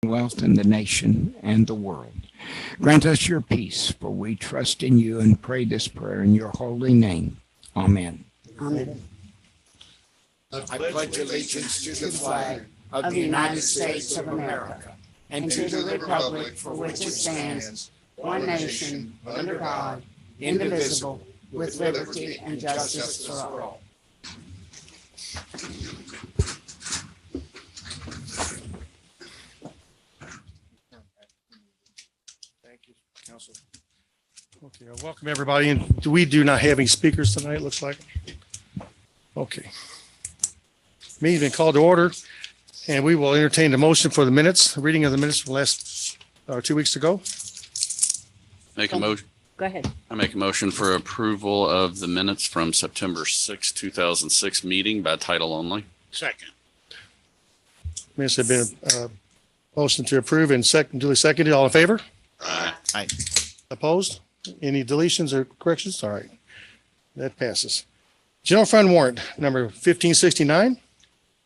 wealth in the nation and the world. Grant us your peace, for we trust in you and pray this prayer in your holy name. Amen. Amen. I pledge allegiance to the flag of the United States of America and to the republic for which it stands, one nation, under God, indivisible, with liberty and justice for all. Thank you, Council. Okay, welcome everybody. And we do not have any speakers tonight, it looks like. Okay. Meeting's been called to order, and we will entertain the motion for the minutes, reading of the minutes from last 2 weeks ago. Make a motion. Go ahead. I make a motion for approval of the minutes from September 6, 2006 meeting by title only. Second. Minutes have been motion to approve and duly seconded. All in favor? Aye. Opposed? Any deletions or corrections? All right. That passes. General fund warrant number 1569.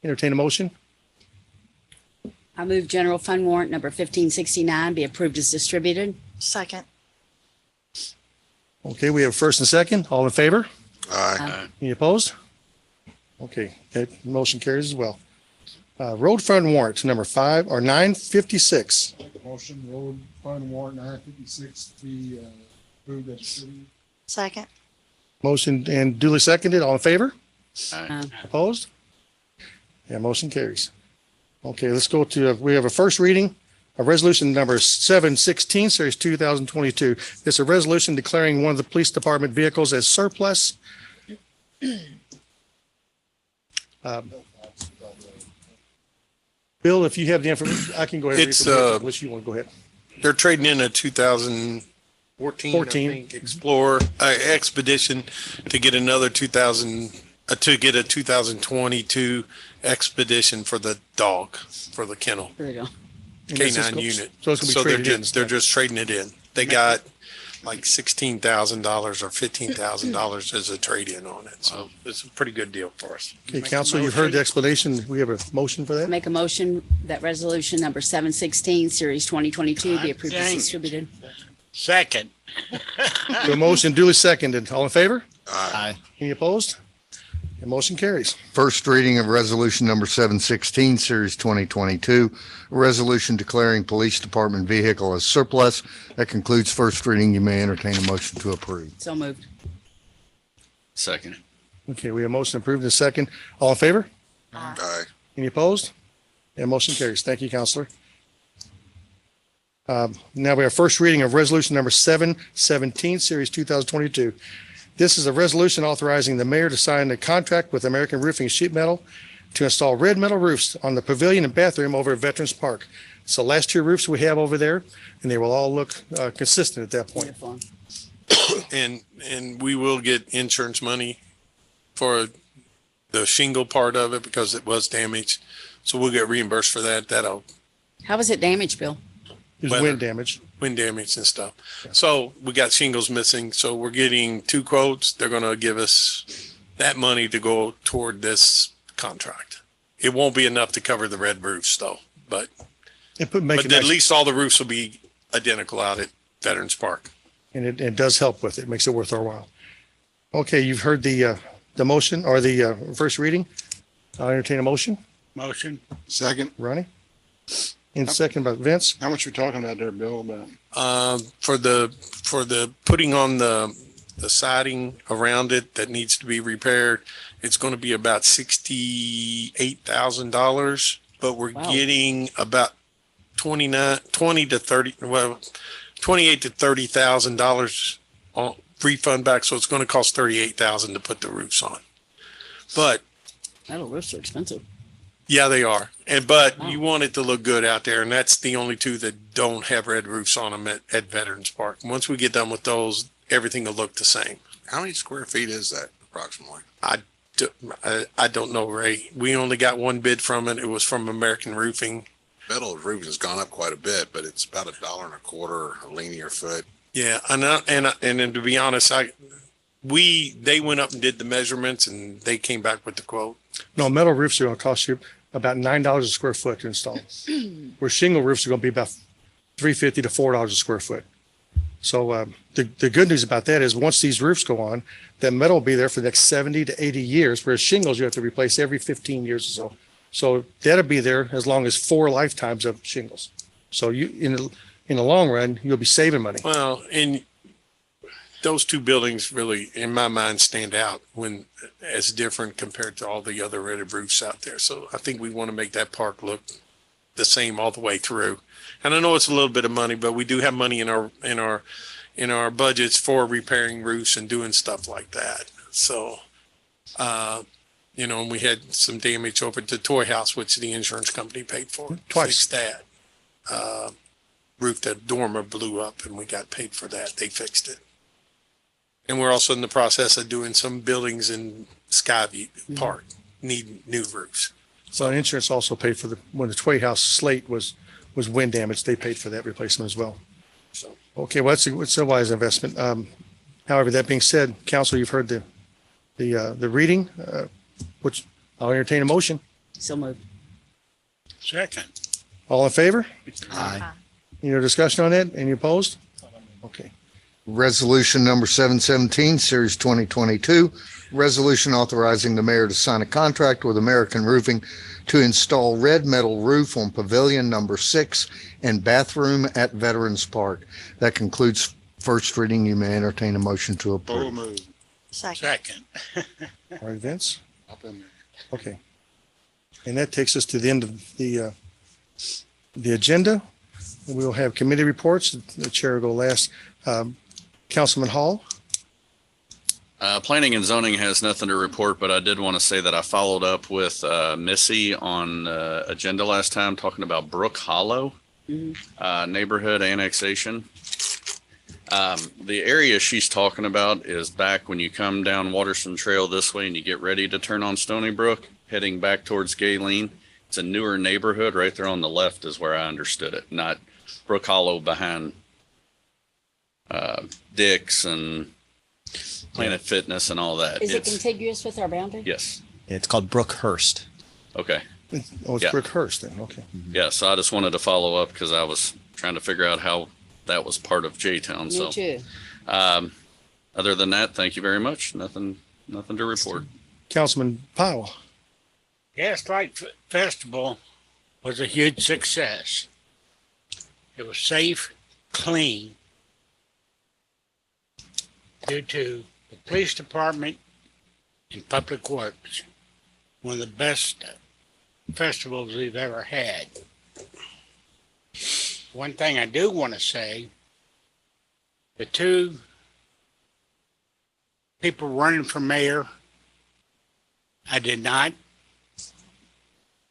Entertain a motion. I move general fund warrant number 1569 be approved as distributed. Second. Okay, we have first and second. All in favor? Aye. Any opposed? Okay, that motion carries as well. Road fund warrant number 956. Motion road fund warrant 956 to be approved as distributed. Second. Motion and duly seconded. All in favor? Aye. Opposed? Yeah, motion carries. Okay, let's go to, we have a first reading of resolution number 716, series 2022. It's a resolution declaring one of the police department vehicles as surplus. Bill, if you have the information, I can go ahead. and read It's, from here, unless you want to go ahead. They're trading in a 2014 I think, Explorer Expedition to get another 2022 Expedition for the dog, for the kennel, There we go. And this is K9 go- unit. So it's So going they're to be traded in. just, they're just trading it in. They got like $16,000 or $15,000 as a trade-in on it. So it's a pretty good deal for us. Okay, council, you've heard the explanation. We have a motion for that. Make a motion that resolution number 716 series 2022 be approved as distributed. Second. The motion duly seconded. All in favor? Aye. Any opposed? The motion carries. First reading of resolution number 716, series 2022, a resolution declaring police department vehicle as surplus. That concludes first reading. You may entertain a motion to approve. So moved. Second. Okay, we have motion approved in a second. All in favor? Aye. Any opposed? And motion carries. Thank you, Counselor. Now we have first reading of resolution number 717, series 2022. This is a resolution authorizing the mayor to sign a contract with American Roofing Sheet Metal to install red metal roofs on the pavilion and bathroom over at Veterans Park. It's the last two roofs we have over there, and they will all look consistent at that point. Beautiful. And we will get insurance money for the shingle part of it because it was damaged. So we'll get reimbursed for that. That'll How was it damaged, Bill? There's Weather. wind damage. wind damage and stuff. So we got shingles missing. So we're getting two quotes. They're going to give us that money to go toward this contract. It won't be enough to cover the red roofs though, but Make it at nice. least all the roofs will be identical out at Veterans Park. And it does help with it. Makes it worth our while. Okay, you've heard the motion or the first reading. I'll entertain a motion. Motion. Second. Ronnie? And second by Vince. How much we talking about there, Bill? About For the putting on the siding around it that needs to be repaired, it's going to be about $68,000, but we're Wow. getting about 20 to 30, well, $28,000 to $30,000 on refund back. So it's going to cost $38,000 to put the roofs on. But Metal roofs are expensive. yeah, they are. But you want it to look good out there. And that's the only two that don't have red roofs on them at Veterans Park. Once we get done with those, everything will look the same. How many square feet is that approximately? I don't know, Ray. We only got one bid from it. It was from American Roofing. Metal roofing has gone up quite a bit, but it's about $1.25 a linear foot. Yeah. And then to be honest, they went up and did the measurements and they came back with the quote. No, metal roofs are going to cost you about $9 a square foot to install. Where shingle roofs are going to be about $3.50 to $4 a square foot. So the good news about that is once these roofs go on, that metal will be there for the next 70 to 80 years, whereas shingles you have to replace every 15 years or so. So that'll be there as long as 4 lifetimes of shingles. So you in the long run, you'll be saving money. Well, and those two buildings really, in my mind, stand out when as different compared to all the other red roofs out there. So I think we want to make that park look the same all the way through. And I know it's a little bit of money, but we do have money in our budgets for repairing roofs and doing stuff like that. So, you know, we had some damage over at the Toy House, which the insurance company paid for. Twice. Fixed that. Roof that dormer blew up and we got paid for that. They fixed it. And we're also in the process of doing some buildings in Skyview Park need new roofs. So insurance also paid for when the Tway House slate was wind damage, they paid for that replacement as well. So, Okay, well, it's a wise investment. However, that being said, council, you've heard the reading, which I'll entertain a motion. So moved. Second. All in favor? Aye. Any discussion on that? Any opposed? Okay. Resolution number 717, Series 2022, resolution authorizing the mayor to sign a contract with American Roofing to install red metal roof on Pavilion number 6 and bathroom at Veterans Park. That concludes first reading. You may entertain a motion to So approve. moved. Second. All right, Vince? Up in there. Okay. And that takes us to the end of the agenda. We will have committee reports. The chair will go last. Councilman Hall? Planning and zoning has nothing to report, but I did want to say that I followed up with Missy on agenda last time, talking about Brook Hollow neighborhood annexation. The area she's talking about is back when you come down Waterston Trail this way and you get ready to turn on Stony Brook, heading back towards Gayleen. It's a newer neighborhood. Right there on the left is where I understood it, not Brook Hollow behind Dick's and Planet Fitness and all that. Is it contiguous with our boundary? Yes. It's called Brookhurst. Okay. Oh, it's Yeah. Brookhurst then. Okay. Yeah. So I just wanted to follow up because I was trying to figure out how that was part of J-Town. Me So too. other than that, thank you very much. Nothing to report. Councilman Powell? Gaslight Festival was a huge success. It was safe, clean, due to the police department and public works. One of the best festivals we've ever had. One thing I do want to say, the two people running for mayor, I did not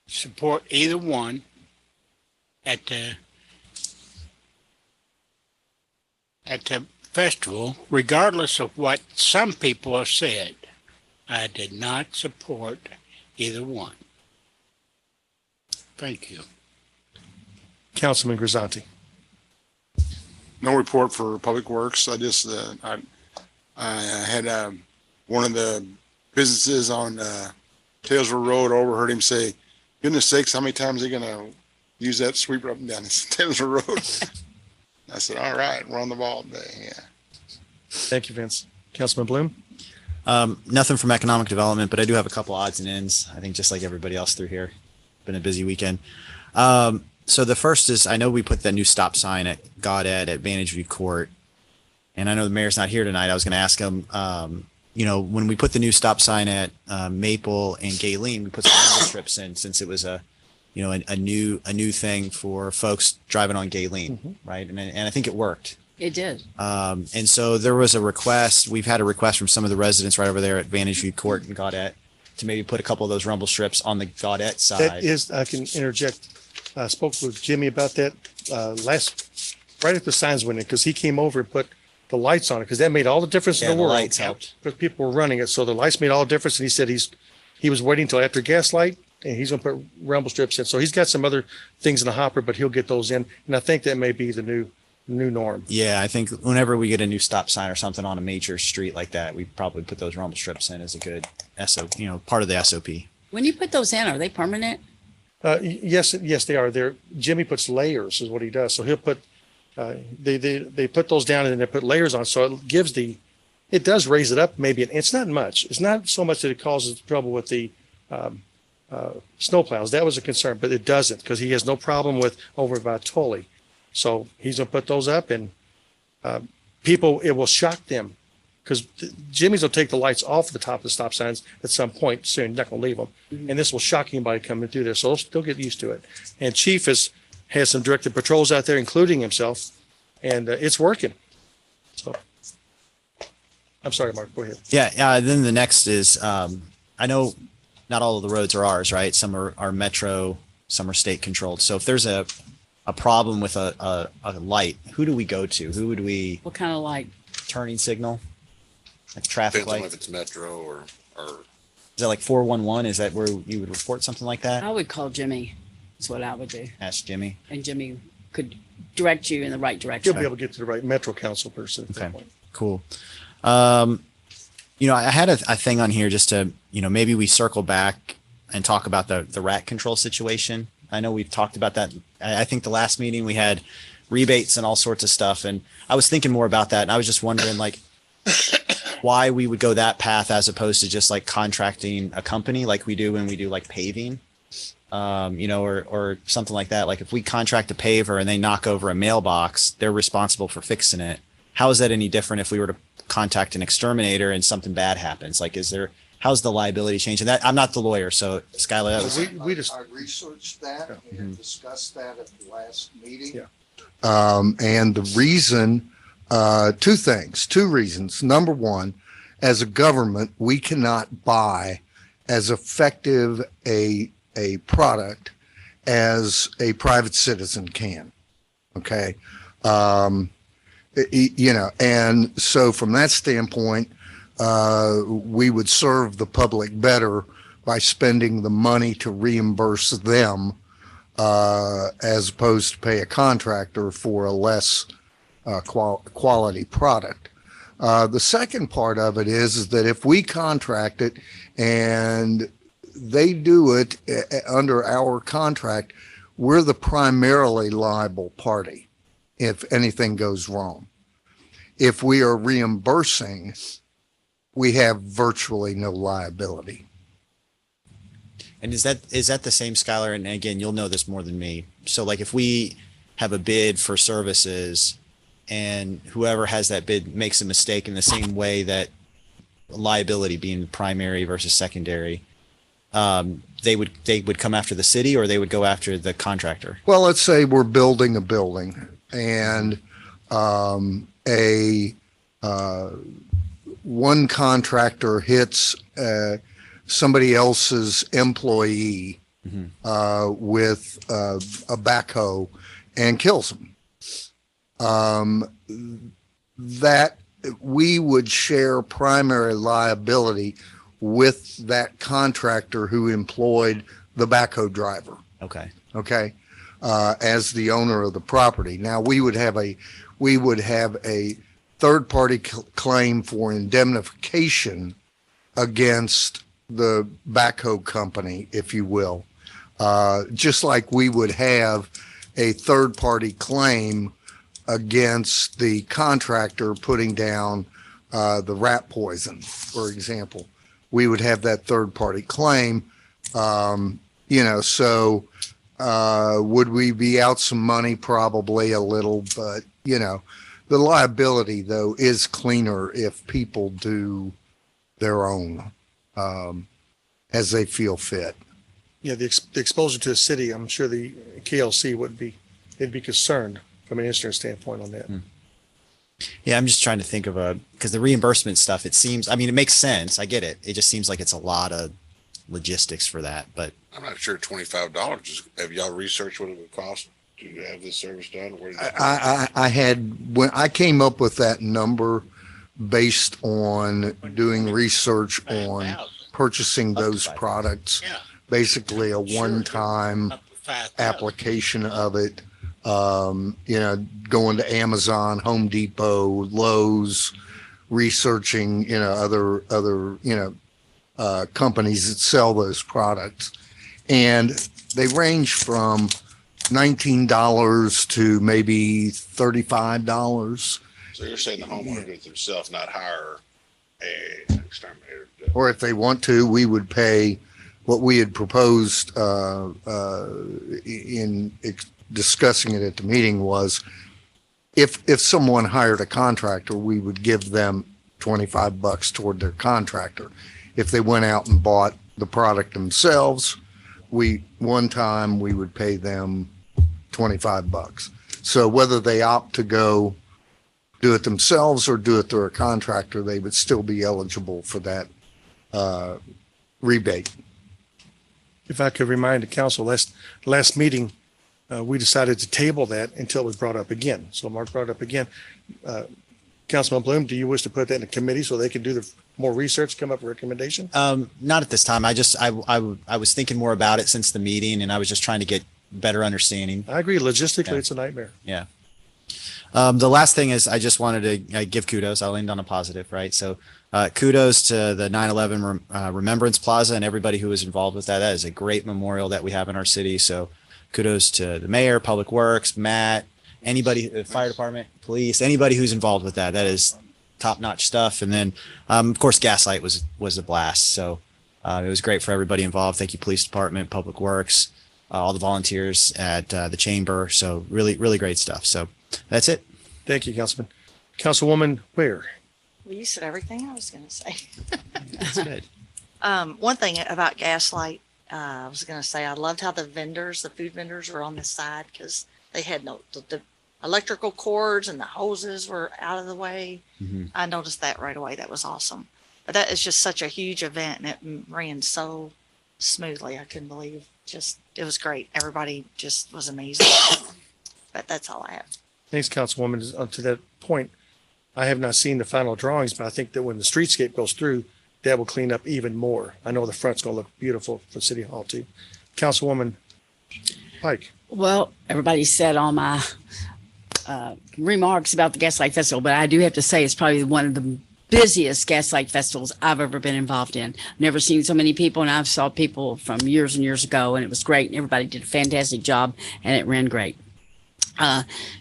support either one at the festival, regardless of what some people have said. I did not support either one. Thank you. Councilman Grisanti? No report for Public Works. I just, I had one of the businesses on Taylorville Road overheard him say, goodness sakes, how many times are they going to use that sweeper up and down this Taylorville Road? I said, all right, we're on the ball today. Yeah. Thank you, Vince. Councilman Bloom? Nothing from economic development, but I do have a couple odds and ends. I think just like everybody else through here. Been a busy weekend. So the first is, I know we put that new stop sign at Godet at Vantage View Court, and I know the mayor's not here tonight. I was going to ask him, when we put the new stop sign at Maple and Gayleen, we put some rumble strips in since it was a new thing for folks driving on Gayleen, right? And I think it worked. It did. And so there was a request. We've had a request from some of the residents right over there at Vantage View Court and Godet to maybe put a couple of those rumble strips on the Godet side. That is, I can interject. I spoke with Jimmy about that right after the signs went in, because he came over and put the lights on it, because that made all the difference in the the world. lights helped. Because people were running it, so the lights made all the difference. And he said he was waiting until after gaslight, and he's going to put rumble strips in. So he's got some other things in the hopper, but he'll get those in. And I think that may be the new norm. Yeah, I think whenever we get a new stop sign or something on a major street like that, we probably put those rumble strips in as a good part of the SOP. When you put those in, are they permanent? Yes, yes, they are. Jimmy puts layers is what he does. So he'll put, they put those down and then they put layers on. So it does raise it up maybe. It's not much. It's not so much that it causes trouble with the snow plows. That was a concern, but it doesn't because he has no problem with over by Tully. So he's going to put those up and people, it will shock them because Jimmy's will take the lights off the top of the stop signs at some point soon. Not going to leave them. And this will shock anybody coming through there. So they'll get used to it. And Chief has some directed patrols out there, including himself, and it's working. So I'm sorry, Mark, go ahead. Yeah. Then the next is, I know not all of the roads are ours, right? Some are metro, some are state controlled. So if there's a problem with a light, who do we go to? Who would we? What kind of light? Turning signal? Like traffic Depends on light? if it's metro or Is that like 411? Is that where you would report something like that? I would call Jimmy. That's what I would do. Ask Jimmy. And Jimmy could direct you in the right You'll direction. be able to get to the right Metro Council person at that Okay. point. Cool. I had a thing on here just to, maybe we circle back and talk about the rat control situation. I know we've talked about that. I think the last meeting we had rebates and all sorts of stuff. And I was thinking more about that. And I was just wondering why we would go that path as opposed to just like contracting a company like we do when we do like paving, or something like that. Like if we contract a paver and they knock over a mailbox, they're responsible for fixing it. How is that any different if we were to contact an exterminator and something bad happens? Like, how's the liability change? And that I'm not the lawyer, so Skylar, that was, We just, I researched that and discussed that at the last meeting. Yeah. And the reason, two reasons. Number one, as a government, we cannot buy as effective a product as a private citizen can. Okay. And so from that standpoint, we would serve the public better by spending the money to reimburse them, as opposed to pay a contractor for a less quality product. The second part of it is that if we contract it and they do it under our contract, we're the primarily liable party if anything goes wrong. If we are reimbursing, we have virtually no liability. and is that the same, Skylar? And again, you'll know this more than me. So like if we have a bid for services and whoever has that bid makes a mistake in the same way that liability being primary versus secondary, they would come after the city or they would go after the contractor? Well, let's say we're building a building and one contractor hits somebody else's employee with a backhoe and kills him. That we would share primary liability with that contractor who employed the backhoe driver. Okay. Okay. As the owner of the property. Now we would have a third party claim for indemnification against the backhoe company, if you will. Just like we would have a third party claim against the contractor putting down the rat poison, for example. We would have that third party claim. So would we be out some money? Probably a little, but the liability though is cleaner if people do their own as they feel fit. yeah, the exposure to the city, I'm sure the KLC they'd be concerned from an insurance standpoint on that. Yeah, I'm just trying to think of because the reimbursement stuff, it seems, it makes sense. I get it. It just seems like it's a lot of logistics for that, but I'm not sure $25. Have y'all researched what it would cost to have this service done? Where When I came up with that number based on doing research on purchasing those products, basically a one-time application of it, going to Amazon, Home Depot, Lowe's, researching, other companies that sell those products. And they range from $19 to maybe $35. So you're saying the homeowner do it themselves, not hire an exterminator? to do it. Or if they want to, we would pay what we had proposed in discussing it at the meeting was if someone hired a contractor, we would give them $25 toward their contractor. If they went out and bought the product themselves, one time we would pay them $25. So whether they opt to go do it themselves or do it through a contractor, they would still be eligible for that rebate. If I could remind the council, last meeting, we decided to table that until it was brought up again. So Mark brought it up again. Councilman Bloom, do you wish to put that in a committee so they can do more research, come up with a recommendation? Not at this time. I was thinking more about it since the meeting, and I was just trying to get better understanding. I agree. Logistically, it's a nightmare. Yeah. The last thing is I just wanted to give kudos. I'll end on a positive, right? So kudos to the 9/11 Remembrance Plaza and everybody who was involved with that. That is a great memorial that we have in our city. So kudos to the mayor, Public Works, Matt, anybody, the fire department, police, anybody who's involved with that. That is top-notch stuff. And then, of course, Gaslight was a blast. So it was great for everybody involved. Thank you, police department, Public Works, all the volunteers at the chamber. So really, really great stuff. So that's it. Thank you, Councilman. Councilwoman Ware. Well, you said everything I was going to say. That's good. One thing about Gaslight, I was going to say, I loved how the food vendors were on the side because they had the electrical cords and the hoses were out of the way. Mm-hmm. I noticed that right away. That was awesome. But that is just such a huge event, and it ran so smoothly. I couldn't believe. It was great. Everybody just was amazing. But that's all I have. Thanks, Councilwoman. To that point, I have not seen the final drawings, but I think that when the streetscape goes through, that will clean up even more. I know the front's going to look beautiful for City Hall too. Councilwoman Pike. Well, everybody said all my remarks about the Gaslight Festival, but I do have to say it's probably one of the busiest Gaslight festivals I've ever been involved in. Never seen so many people, and I've saw people from years and years ago, and it was great. And everybody did a fantastic job, and it ran great.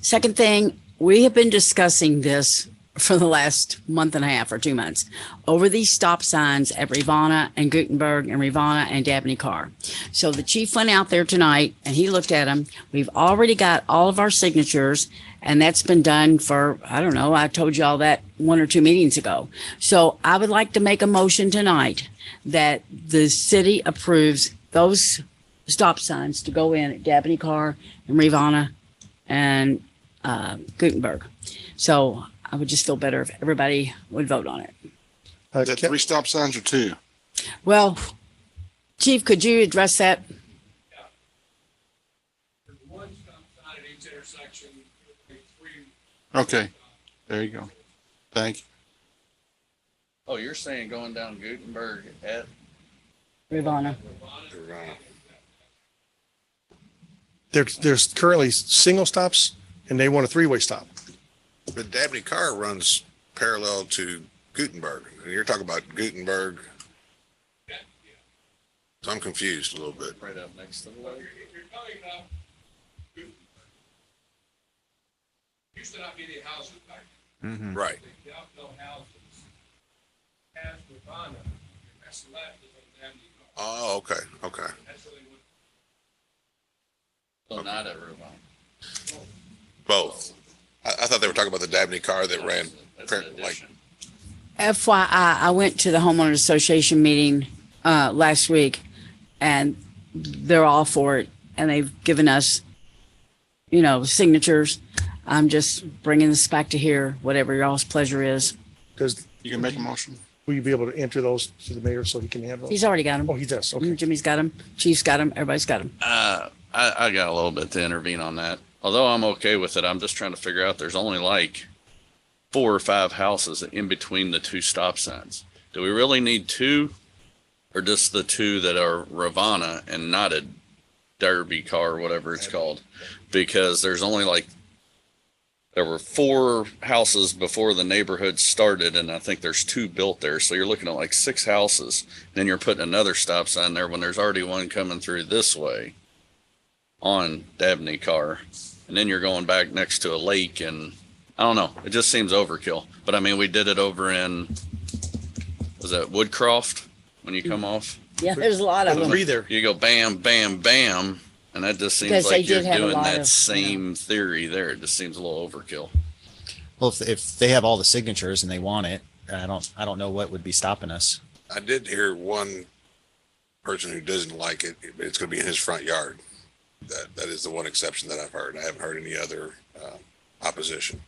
Second thing, we have been discussing this for the last month and a half or 2 months over these stop signs at Rivanna and Gutenberg and Rivanna and Dabney Carr. So the chief went out there tonight and he looked at them. We've already got all of our signatures, and that's been done for, I don't know, I told you all that 1 or 2 meetings ago. So I would like to make a motion tonight that the city approves those stop signs to go in at Dabney Carr and Rivanna and Gutenberg. So I would just feel better if everybody would vote on it. Is that 3 stop signs or 2? Well, Chief, could you address that? There's 1 stop sign at each intersection. 3. Okay, there you go. Thank you. Oh, you're saying going down Gutenberg at Rivanna. There's currently single stops, and they want a 3-way stop. But Dabney Carr runs parallel to Gutenberg, and you're talking about Gutenberg. So I'm confused a little bit. right up next to the lake. If you're coming up, used to not be any houses back Mm-hmm. Right. there. No houses. Past Rivanna, that's left is on Dabney Carr. Oh, okay, okay. That's where they went. So not at Rivanna. Both. I thought they were talking about the Dabney Carr that ran, That's an like, addition. FYI, I went to the homeowners association meeting last week, and they're all for it, and they've given us, signatures. I'm just bringing this back to here, whatever y'all's pleasure is. You can make a motion. Will you be able to enter those to the mayor so he can handle? He's already got them. Oh, he does. Okay. Jimmy's got them. Chief's got them. Everybody's got them. I got a little bit to intervene on that. Although I'm okay with it, I'm just trying to figure out there's only like 4 or 5 houses in between the 2 stop signs. Do we really need 2, or just the 2 that are Rivanna and not a Derby Car or whatever it's called? Because there's only there were 4 houses before the neighborhood started, and I think there's 2 built there. So you're looking at like 6 houses. Then you're putting another stop sign there when there's already one coming through this way. on Dabney Car. And then you're going back next to a lake, and I don't know. It just seems overkill. But I mean, we did it over in, was that Woodcroft when you come off? Yeah, there's a lot of them. Three there. You go bam, bam, bam. And that just seems Because they like you're did have a doing lot that of, same theory there. It just seems a little overkill. Well, if they have all the signatures and they want it, I don't know what would be stopping us. I did hear one person who doesn't like it. It's going to be in his front yard. That is the one exception that I've heard. I haven't heard any other opposition.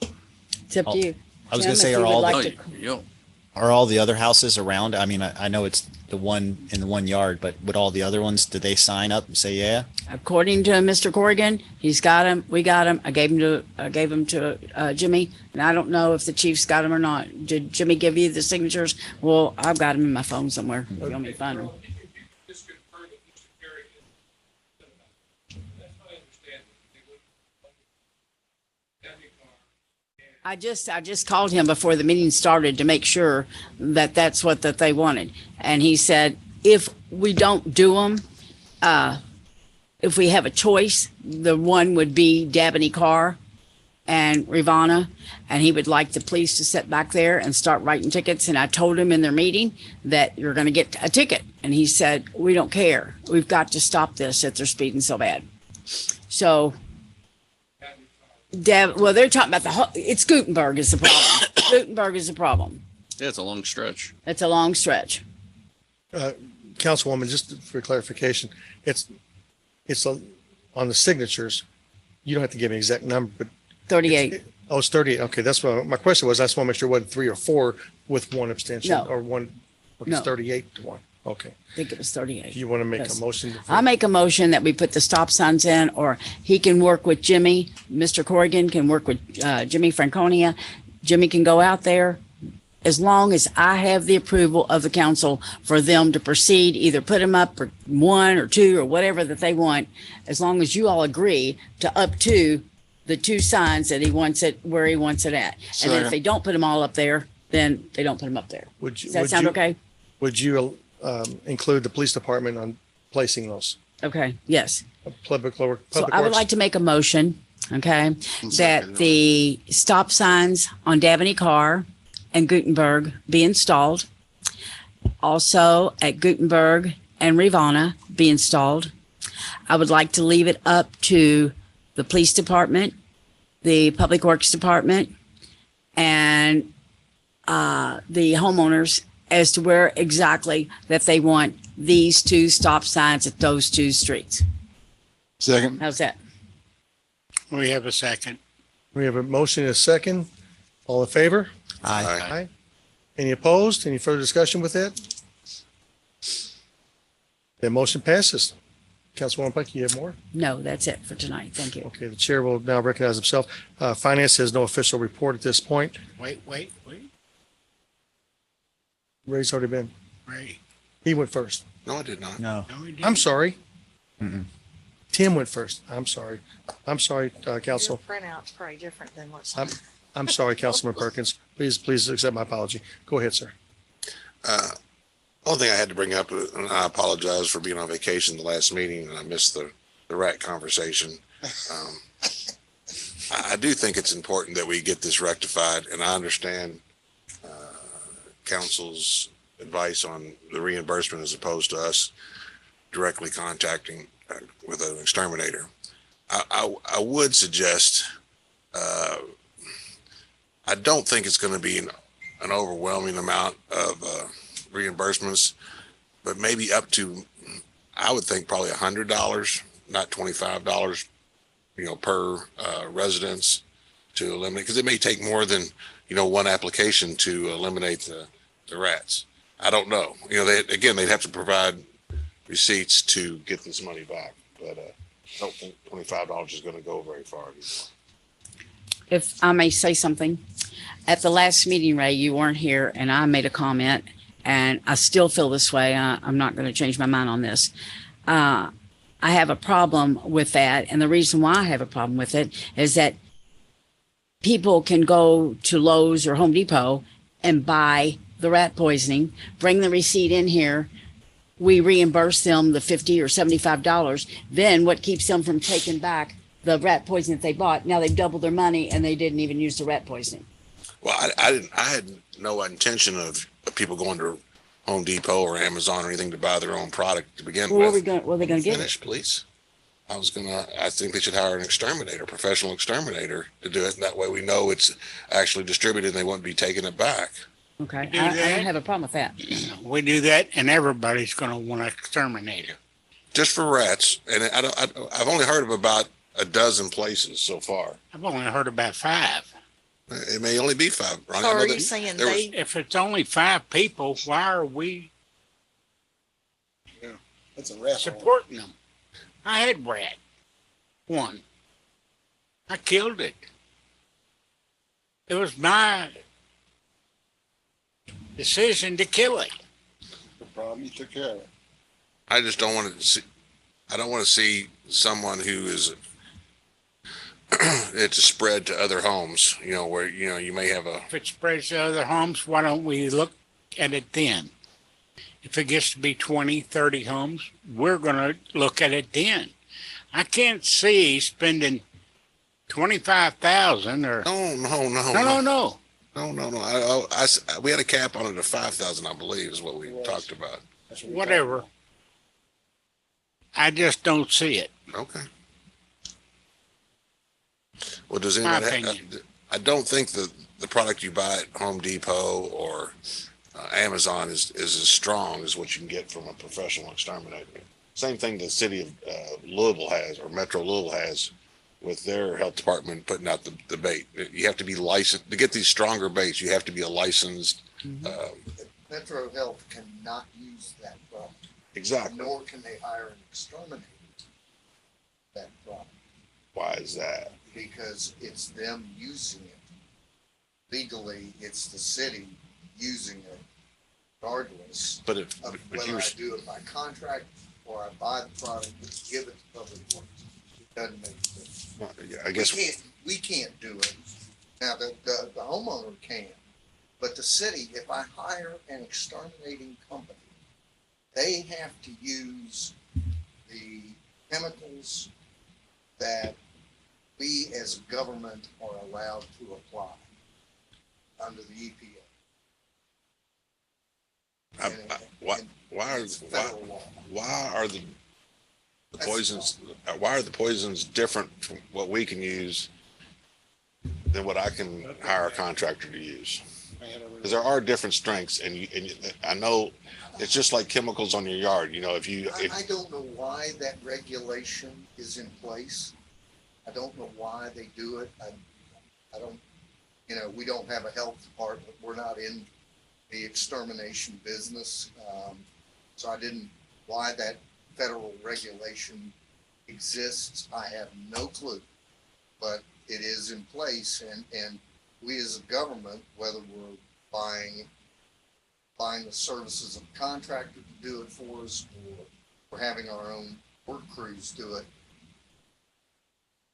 It's up to you. I was Tim, gonna say, if you are would all like the- to- Are all the other houses around? I mean, I know it's the one in the one yard, but would all the other ones, did they sign up and say, yeah? According to Mr. Corrigan, he's got him. We got him. I gave him to Jimmy, and I don't know if the chief's got him or not. Did Jimmy give you the signatures? Well, I've got them in my phone somewhere. If you want me to find them. Just confirm that Mr. Perry is. That's my understanding. They would. Dabney Car. I just called him before the meeting started to make sure that that's what that they wanted, and he said if we don't do them, if we have a choice, the one would be Dabney Car and Rivanna, and he would like the police to sit back there and start writing tickets. And I told him in their meeting that you're going to get a ticket, and he said we don't care. We've got to stop this if they're speeding so bad. So. Well, they're talking about the whole, it's Gutenberg is the problem. Gutenberg is the problem. Yeah, it's a long stretch. It's a long stretch. Councilwoman, just for clarification, it's on the signatures. You don't have to give an exact number, but 38. oh, it's 38. Okay, that's what my question was. I just want to make sure it wasn't 3 or 4 with one abstention No. or one. It's No. 38 to 1. Okay. I think it was 38. You want to make Yes. a motion? I make a motion that we put the stop signs in, or he can work with Jimmy. Mr. Corrigan can work with Jimmy Franconia. Jimmy can go out there as long as I have the approval of the council for them to proceed, either put them up for 1 or 2 or whatever that they want, as long as you all agree to up to the 2 signs that he wants it, where he wants it at. And then if they don't put them all up there, then they don't put them up there. Does that sound okay? Would you include the police department on placing those? Okay, yes. Public So Public I would Works? like to make a motion, okay, that the stop signs on Dabney Car and Gutenberg be installed. Also at Gutenberg and Rivanna be installed. I would like to leave it up to the police department, the Public Works Department, and the homeowners as to where exactly that they want these 2 stop signs at those 2 streets. Second. How's that? We have a second. We have a motion and a second. All in favor? Aye. Aye. Any opposed? Any further discussion with that? The motion passes. Councilwoman Pike, you have more? No, that's it for tonight. Thank you. Okay, the chair will now recognize himself. Finance has no official report at this point. Wait. Ray's already been. Ray. He went first. No, I did not. No. No, we didn't. I'm sorry. Tim went first. I'm sorry. I'm sorry, Council. Your printout's probably different than what's I'm- I'm sorry, Councilman Perkins. Please accept my apology. Go ahead, sir. Only thing I had to bring up, and I apologize for being on vacation the last meeting and I missed the rat conversation. I do think it's important that we get this rectified, and I understand council's advice on the reimbursement as opposed to us directly contacting with an exterminator. I would suggest, I don't think it's going to be an overwhelming amount of reimbursements, but maybe up to, I would think probably $100, not $25, per residence to eliminate, because it may take more than, one application to eliminate the rats. I don't know. They'd have to provide receipts to get this money back, but I don't think $25 is going to go very far. If I may say something, at the last meeting, Ray, you weren't here, and I made a comment, and I still feel this way. I'm not going to change my mind on this. I have a problem with that, and the reason why I have a problem with it is that people can go to Lowe's or Home Depot and buy the rat poisoning, bring the receipt in here, we reimburse them the $50 or $75, then what keeps them from taking back the rat poison that they bought? Now they've doubled their money and they didn't even use the rat poisoning. Well, I had no intention of people going to Home Depot or Amazon or anything to buy their own product to begin Well, what are with. they going to get? Finish, please. I think they should hire an exterminator, professional exterminator to do it. And that way we know it's actually distributed and they won't be taking it back. Okay, Do I that. don't have a problem with that. We do that and everybody's gonna want to exterminate it. Just for rats. And I've only heard of about a dozen places so far. I've only heard about 5. It may only be 5. Ronnie, So I know are that you saying there was- they, If it's only 5 people, why are we That's a rat. supporting them? I had rat. 1. I killed it. It was my decision to kill it. The problem, you took care of it. I just don't want to see. I don't want to see someone who is it's a spread to other homes. You know where you may have a. If it spreads to other homes, why don't we look at it then? If it gets to be 20, 30 homes, we're going to look at it then. I can't see spending 25,000 or No. no. We had a cap on it of 5,000, I believe, is what we talked about. Whatever. I just don't see it. Okay. Well, does My anybody? opinion. I don't think the product you buy at Home Depot or Amazon is as strong as what you can get from a professional exterminator. Same thing the city of Louisville has, or Metro Louisville has, with their health department putting out the bait. You have to be licensed to get these stronger baits. You have to be a licensed. Metro Health cannot use that product, Exactly. nor can they hire an exterminator that product, Why is that? because it's them using it. Legally, it's the city using it regardless But if of but whether you're I do it by contract or I buy the product and give it to Public Works. It doesn't make a difference. I guess We can't do it. Now, the homeowner can, but the city, if I hire an exterminating company, they have to use the chemicals that we as a government are allowed to apply under the EPA. It's federal law. why are the poisons? Why are the poisons different from what we can use than what I can hire a contractor to use? Because there are different strengths, and I know it's just like chemicals on your yard. You know, I don't know why that regulation is in place. I don't know why they do it. I don't, we don't have a health department. We're not in the extermination business. So why that federal regulation exists, I have no clue. But it is in place, and we as a government, whether we're buying the services of a contractor to do it for us, or we're having our own work crews do it,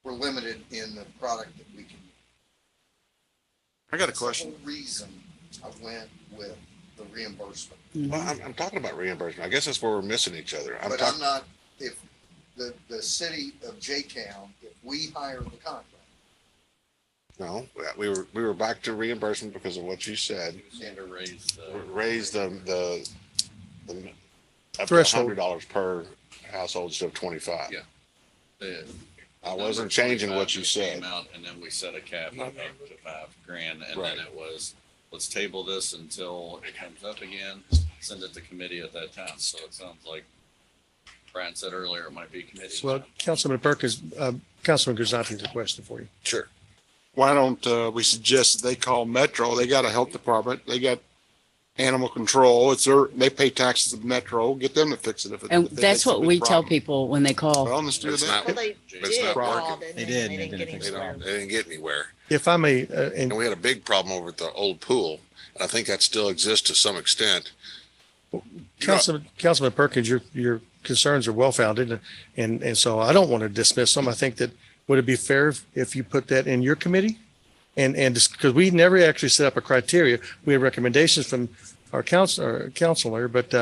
we're limited in the product that we can. I got a That's the question. whole reason I went with the reimbursement. Well, I'm talking about reimbursement. I guess that's where we're missing each other. But I'm not, if the city of J-Town, if we hire the contract, No, we were back to reimbursement because of what you said. Raise the up to Threshold. $100 per household instead of 25. Yeah. I wasn't changing what you 25 said. came out, and then we set a cap of up to $5,000, and Right. then it was, let's table this until it comes up again, send it to committee at that time. So it sounds like Brian said earlier, it might be committee. Well, Councilman Perkins, Councilman Grisante has a question for you. Sure. Why don't we suggest that they call Metro? They got a health department. They got animal control. They pay taxes to Metro. Get them to fix it if it. And if that's it's a what big we tell problem. people when they call. Well, let's do It's that. well, they It's did not call, working. didn't They they? did, They and it didn't get didn't fix anywhere. They didn't get anywhere. If I may, And and we had a big problem over at the old pool. And I think that still exists to some extent. Councilman Perkins, your concerns are well founded, and so I don't want to dismiss them. I think that would it be fair if you put that in your committee, and just because we never actually set up a criteria, we had recommendations from our counselor, but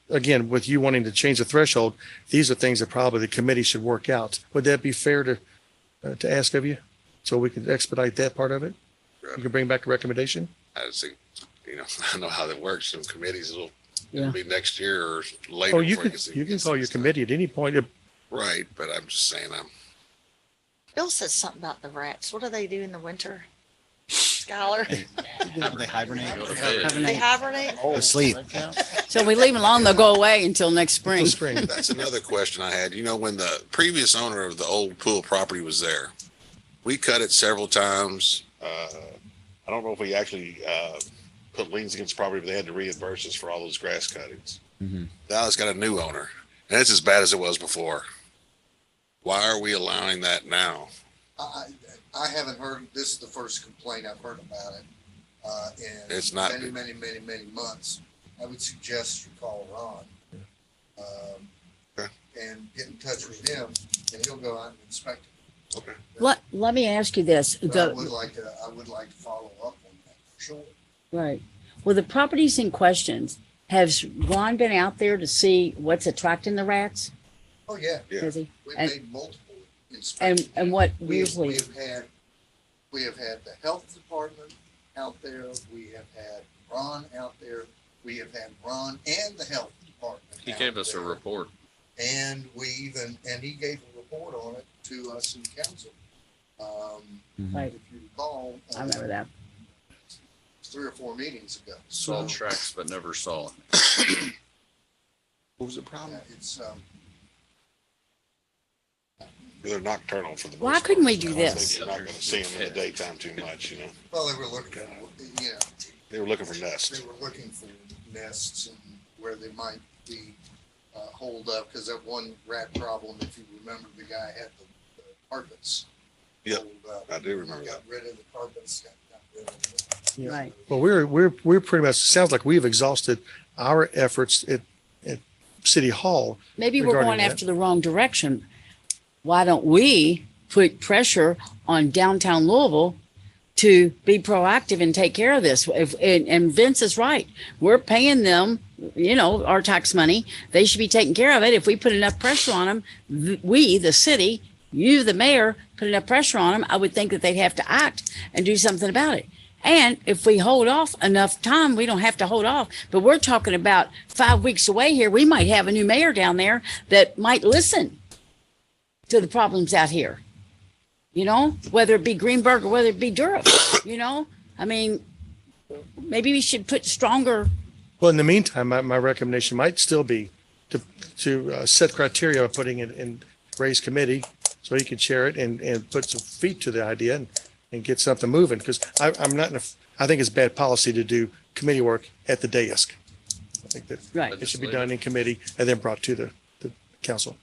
again, with you wanting to change the threshold, these are things that probably the committee should work out. Would that be fair to ask of you? So we can expedite that part of it? You can bring back a recommendation? I just think, I know how that works in committees. It'll Yeah. be next year or later. Oh, you before it can gets call your committee at any point. Right, but I'm just saying, Bill said something about the rats. What do they do in the winter? Skylar, They hibernate. Go to bed. they hibernate? Go sleep. So we leave them alone, they'll go away until next spring. Spring. that's another question I had. When the previous owner of the old pool property was there, we cut it several times. I don't know if we actually put liens against the property, but they had to reimburse us for all those grass cuttings. Mm-hmm. Now it's got a new owner, and it's as bad as it was before. Why are we allowing that now? I haven't heard, this is the first complaint I've heard about it, in It's not- many months. I would suggest you call Ron, Okay. and get in touch with him, and he'll go out and inspect it. Okay. Let me ask you this. But I The, would like to follow up on that, for sure. right. Well, the properties in questions, has Ron been out there to see what's attracting the rats? Oh, yeah, Yeah. Has he? we've And- made multiple inspections. And what We usually, have had the health department out there. We have had Ron out there. We have had Ron and the health department. He out gave us a there. report. And he gave a report on it to us in council. Right. If you recall. I remember that. 3 or 4 meetings ago. Saw tracks but never saw it. What was the problem? It's, They're nocturnal for the most Why part. couldn't we do this? You're not going to see them in the daytime too much, well, they were looking, They were looking for nests. they were looking for nests and where they might be holed up, because that one rat problem, if you remember, the guy had the carpets. Yep, holed up. I do remember Got rid of the carpets, got rid of it. Yeah. Right. Well, we're pretty much, sounds like we've exhausted our efforts at City Hall. Maybe we're regarding going that. after the wrong direction. Why don't we put pressure on downtown Louisville to be proactive and take care of this? And Vince is right. We're paying them, our tax money. They should be taking care of it. If we put enough pressure on them, we, the city, you, the mayor, put enough pressure on them, I would think that they'd have to act and do something about it. And if we hold off enough time, we don't have to hold off. But we're talking about 5 weeks away here. We might have a new mayor down there that might listen to the problems out here. Whether it be Greenberg or whether it be Durham, I mean, maybe we should put stronger. Well, in the meantime, my recommendation might still be to set criteria of putting it in Ray's committee so he can chair it and put some feet to the idea and get something moving. Because I'm not I think it's bad policy to do committee work at the desk. I think that Right. it should be done in committee and then brought to the council.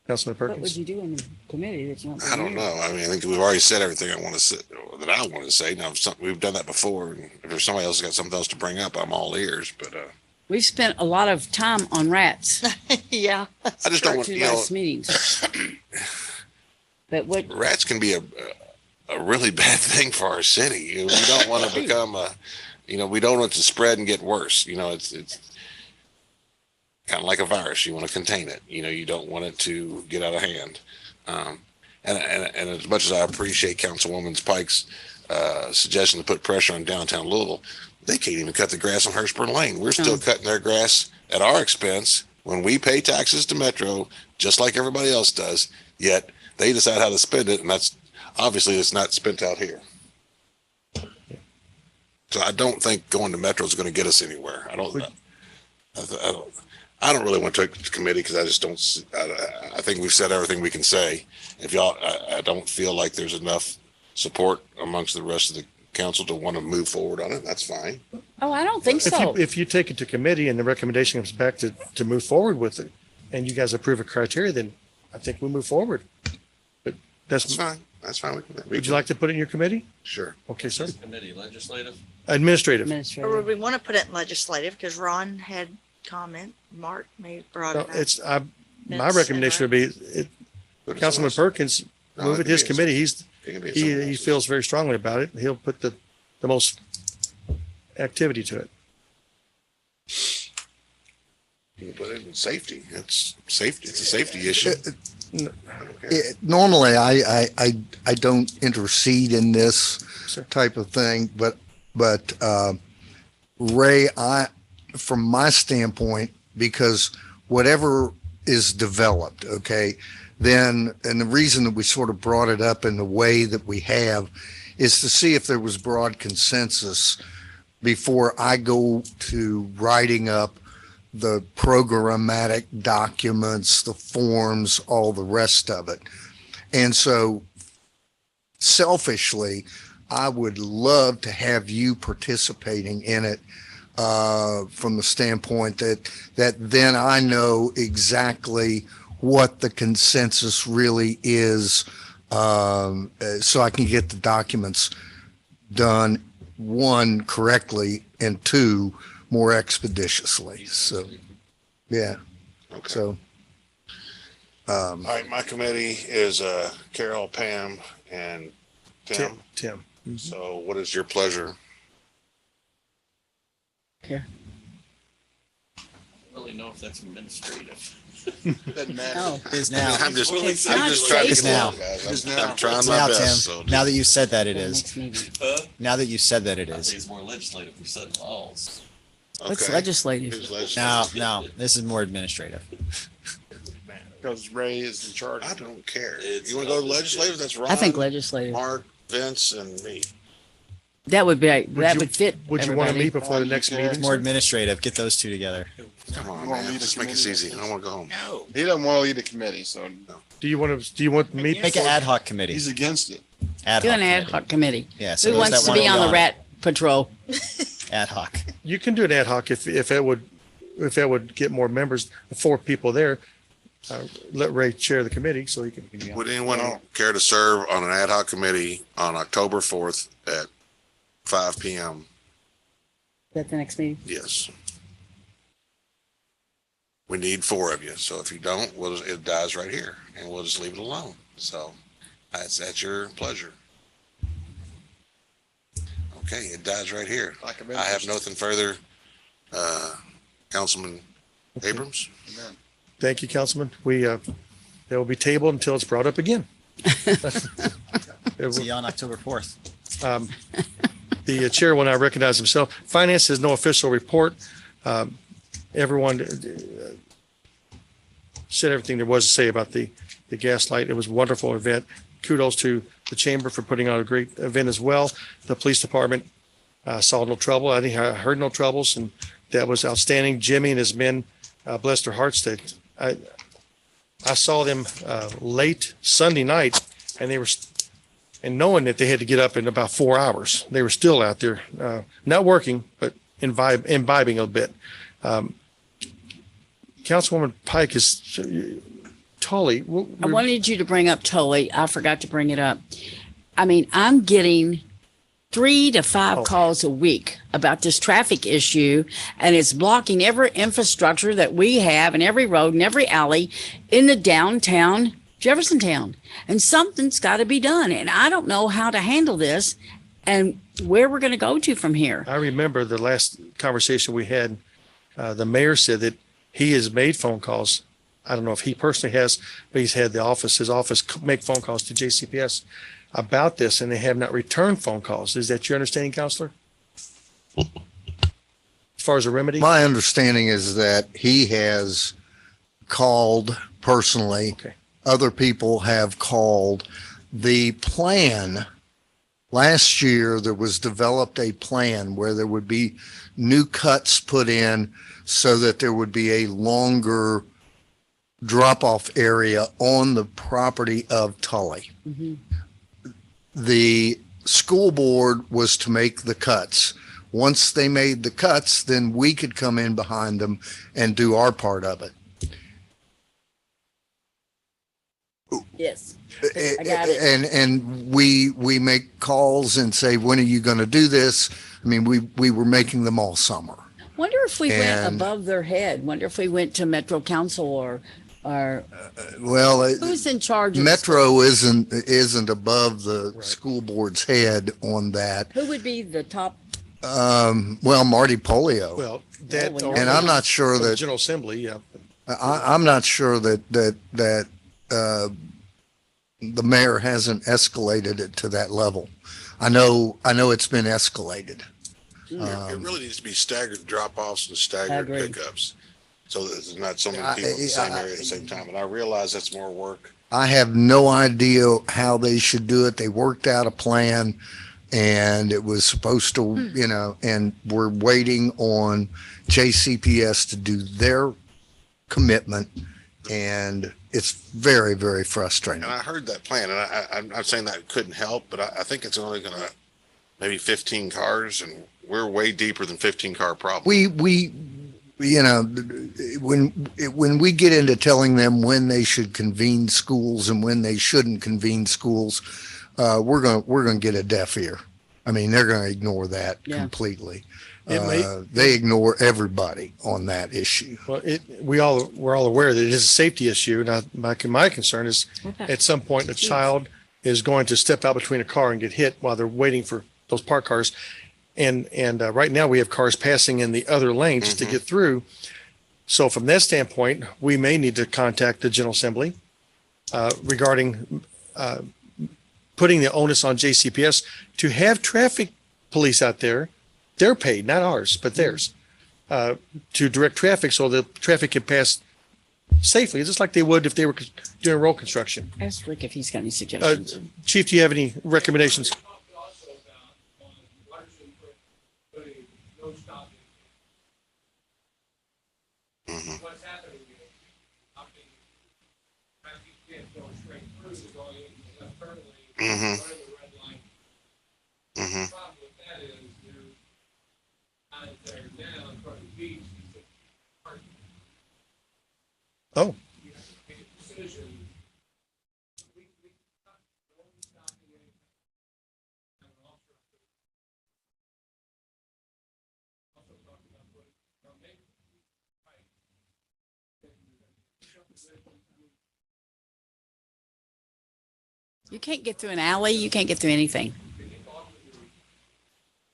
Councilman What would Perkins? you do in the committee that you want? I don't know. I think we've already said everything I want to say, that I want to say. Now, we've done that before. And if there's somebody else who's got something else to bring up, I'm all ears. But We've spent a lot of time on rats. Yeah. I just don't want, Two last meetings. But what, rats can be a really bad thing for our city. We don't want to become we don't want it to spread and get worse. It's kind of like a virus. You want to contain it. You don't want it to get out of hand. And as much as I appreciate Councilwoman Pike's suggestion to put pressure on downtown Louisville, they can't even cut the grass on Hurstburn Lane. We're still cutting their grass at our expense when we pay taxes to Metro, just like everybody else does. Yet they decide how to spend it, and that's obviously it's not spent out here. So I don't think going to Metro is going to get us anywhere. I don't really want to take it to committee because I just don't. I think we've said everything we can say. If y'all, I don't feel like there's enough support amongst the rest of the council to want to move forward on it. That's fine. oh, I don't think so. If you take it to committee and the recommendation comes back to move forward with it and you guys approve a criteria, then I think we move forward. But That's fine. That's fine. Would you like to put it in your committee? Sure. Okay, sir. Committee, legislative? Administrative. Or Administrative. would we want to put it in legislative? Because Ron had comment. Mark may have brought No, it up. it's, my That's recommendation would be, But Councilman Perkins, No, move it it his can be committee. It can be someone He else. feels very strongly about it. He'll put the most activity to it. You put it in safety. It's safety. It's a safety issue. Normally, I don't intercede in this type of thing, but Ray, from my standpoint, because whatever is developed, okay, then, and the reason that we sort of brought it up in the way that we have is to see if there was broad consensus before I go to writing up the programmatic documents, the forms, all the rest of it. And so selfishly, I would love to have you participating in it from the standpoint that then I know exactly what the consensus really is, so I can get the documents done, one, correctly, and two, more expeditiously. So, yeah. Okay. So, All right, my committee is Carol, Pam, and Tim. Tim. So what is your pleasure? Here. I don't really know if that's administrative. No. Is now. I'm just It's trying not to safe. get Now. along, guys. It's I'm now. trying It's my now, best. Tim. So Now that you've said that, it is. Next meeting. Now that you've said that, it I think is. it's more legislative for setting laws. What's okay. legislative? Who's legislative? No, this is more administrative. Because Ray is in charge. I don't care. It's You want to go to not legislative? That's Ron, I think legislative. Mark, Vince, and me. That would be, that you- would fit Would you want to everybody. meet before the next meeting? More administrative. Get those two together. Come on, You want man. me to Just make this committee? easy. I want to go home. No. He doesn't want to lead a committee, so Do you want to meet? Make an ad hoc committee. he's against it. Ad Do hoc an ad committee. hoc committee. Yeah. So Who those wants that to wanna be on the it. rat patrol? Ad hoc. You can do an ad hoc if that would get more members, 4 people there. Let Ray chair the committee so he can. Would anyone care to serve on an ad hoc committee on October 4th at 5 p.m.? Is that the next meeting? Yes. We need 4 of you. So if you don't, it dies right here and we'll just leave it alone. So that's your pleasure. Okay, it dies right here. I have nothing further. Councilman Abrams? Thank you, Councilman. It will be tabled until it's brought up again. See you on October 4th. The chair will now recognize himself. Finance has no official report. Everyone said everything there was to say about the Gaslight. It was a wonderful event. Kudos to the chamber for putting on a great event as well. The police department saw no trouble. I think I heard no troubles, and that was outstanding. Jimmy and his men, bless their hearts, that I saw them late Sunday night, and they were, and knowing that they had to get up in about 4 hours, they were still out there, not working, but imbibing a bit. Councilwoman Pike is Tully. I wanted you to bring up Tully. I forgot to bring it up. I mean, I'm getting 3 to 5 calls a week about this traffic issue, and it's blocking every infrastructure that we have and every road and every alley in the downtown Jeffersontown. And something's got to be done. And I don't know how to handle this and where we're going to go to from here. I remember the last conversation we had. The mayor said that he has made phone calls. I don't know if he personally has, but he's had his office make phone calls to JCPS about this, and they have not returned phone calls. Is that your understanding, Counselor? As far as a remedy? my understanding is that he has called personally. Okay. Other people have called. The plan, last year, there was developed a plan where there would be new cuts put in so that there would be a longer drop-off area on the property of Tully. The school board was to make the cuts. Once they made the cuts, then we could come in behind them and do our part of it. Yes. I got it. And we make calls and say, when are you going to do this? I mean, we were making them all summer. Wonder if we went And- above their head. Wonder if we went to Metro Council or Well, who's in charge of Metro isn't above the school board's head on that. Who would be the top Well, Marty Polio. Well, that. Well, or- And I'm not sure or the that, General Assembly, yeah. I'm not sure that the mayor hasn't escalated it to that level. I know it's been escalated. It really needs to be staggered drop-offs and I staggered agree. pickups. So that there's not so many people in the same area at the same time. And I realize that's more work. I have no idea how they should do it. They worked out a plan and it was supposed to, and we're waiting on JCPS to do their commitment. And it's very, very frustrating. And I heard that plan, and I'm not saying that couldn't help, but I think it's only going to maybe 15 cars, and we're way deeper than 15 car problem. We when we get into telling them when they should convene schools and when they shouldn't convene schools, we're going to get a deaf ear. I mean, they're going to ignore that completely. They ignore everybody on that issue. Well, we're all aware that it is a safety issue. Now, my concern is at some point a child is going to step out between a car and get hit while they're waiting for those parked cars. And right now we have cars passing in the other lane just to get through. So from that standpoint, we may need to contact the General Assembly regarding putting the onus on JCPS to have traffic police out there. They're paid, not ours, but theirs, to direct traffic so the traffic can pass safely, just like they would if they were doing road construction. Ask Rick if he's got any suggestions. Chief, do you have any recommendations? Talked also about on Waterson putting no stopping. What's happening is, stopping, traffic can't go straight through, they're going into the left turn lane, running the red light. The problem with that is there's guys that are now in front of the beach. Oh, You have to make a decision. We stop, don't be stopping anything. Have an officer. Also talked about what, maybe, right. You can't get through an alley. You can't get through anything.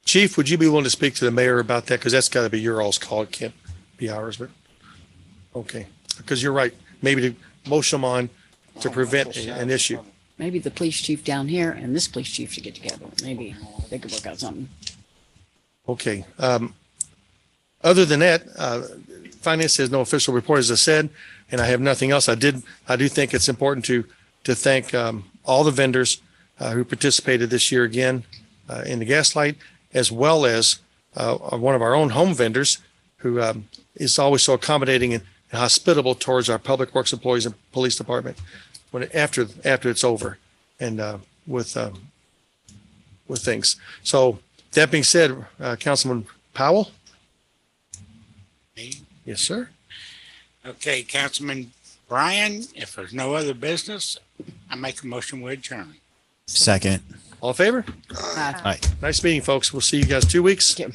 Chief, would you be willing to speak to the mayor about that? Because that's got to be your all's call. It can't be ours, but okay. Because you're right. Maybe to motion them on to prevent an issue. Maybe the police chief down here and this police chief should get together. Maybe they could work out something. Okay. Other than that, finance has no official report, as I said, and I have nothing else. I do think it's important to thank all the vendors who participated this year again in the Gaslight, as well as one of our own home vendors who is always so accommodating and hospitable towards our public works employees and police department after it's over and with things. So that being said, Councilman Powell. Me? Yes, sir. Okay, Councilman Bryan, if there's no other business, I make a motion we adjourn. Second. All in favor? Aye. Nice meeting, folks. We'll see you guys 2 weeks. Okay.